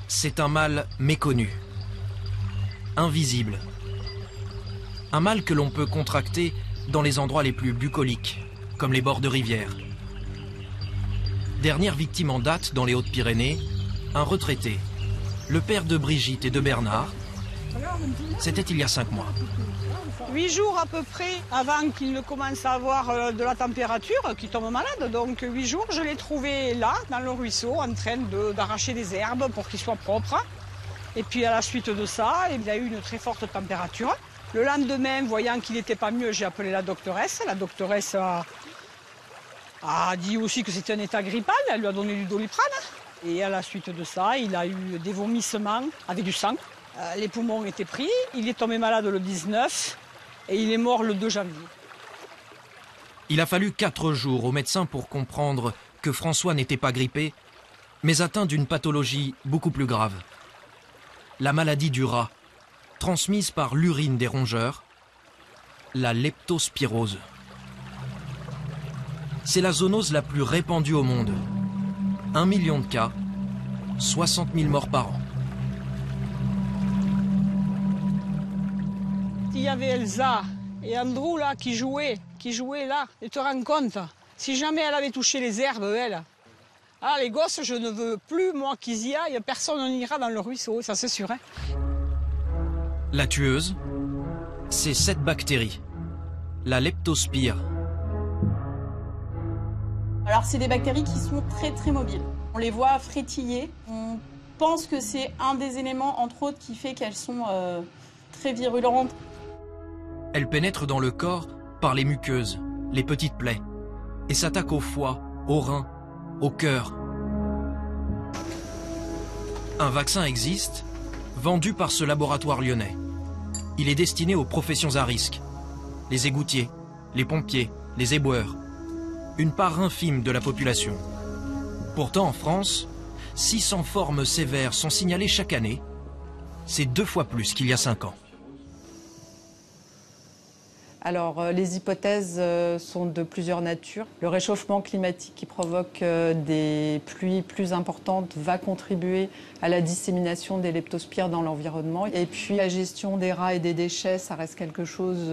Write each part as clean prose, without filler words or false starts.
c'est un mal méconnu, invisible. Un mal que l'on peut contracter dans les endroits les plus bucoliques, comme les bords de rivières. Dernière victime en date dans les Hautes-Pyrénées, un retraité, le père de Brigitte et de Bernard. C'était il y a 5 mois. 8 jours à peu près avant qu'il ne commence à avoir de la température, qu'il tombe malade. Donc 8 jours, je l'ai trouvé là, dans le ruisseau, en train d'arracher des herbes pour qu'il soit propre. Et puis à la suite de ça, il a eu une très forte température. Le lendemain, voyant qu'il n'était pas mieux, j'ai appelé la doctoresse. La doctoresse a dit aussi que c'était un état grippal. Elle lui a donné du Doliprane. Et à la suite de ça, il a eu des vomissements avec du sang. Les poumons étaient pris. Il est tombé malade le 19 et il est mort le 2 janvier. Il a fallu 4 jours au médecin pour comprendre que François n'était pas grippé, mais atteint d'une pathologie beaucoup plus grave. La maladie du rat, transmise par l'urine des rongeurs, la leptospirose. C'est la zoonose la plus répandue au monde. 1 million de cas, 60 000 morts par an. Il y avait Elsa et Andrew là qui jouaient là. Et te rends compte, si jamais elle avait touché les herbes, elle. Ah, les gosses, je ne veux plus, moi, qu'ils y aillent. Personne n'ira dans le ruisseau, ça c'est sûr. Hein. La tueuse, c'est cette bactérie, la leptospire. Alors, c'est des bactéries qui sont très très mobiles. On les voit frétiller. On pense que c'est un des éléments, entre autres, qui fait qu'elles sont très virulentes. Elles pénètrent dans le corps par les muqueuses, les petites plaies, et s'attaquent au foie, aux reins, au cœur. Un vaccin existe, vendu par ce laboratoire lyonnais. Il est destiné aux professions à risque, les égoutiers, les pompiers, les éboueurs, une part infime de la population. Pourtant, en France, 600 formes sévères sont signalées chaque année. C'est 2 fois plus qu'il y a 5 ans. Alors, les hypothèses sont de plusieurs natures. Le réchauffement climatique qui provoque des pluies plus importantes va contribuer à la dissémination des leptospires dans l'environnement. Et puis, la gestion des rats et des déchets, ça reste quelque chose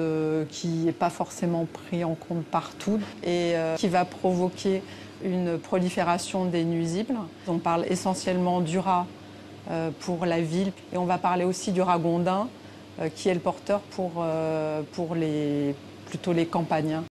qui n'est pas forcément pris en compte partout et qui va provoquer une prolifération des nuisibles. On parle essentiellement du rat pour la ville et on va parler aussi du ragondin qui est le porteur pour plutôt les campagnes.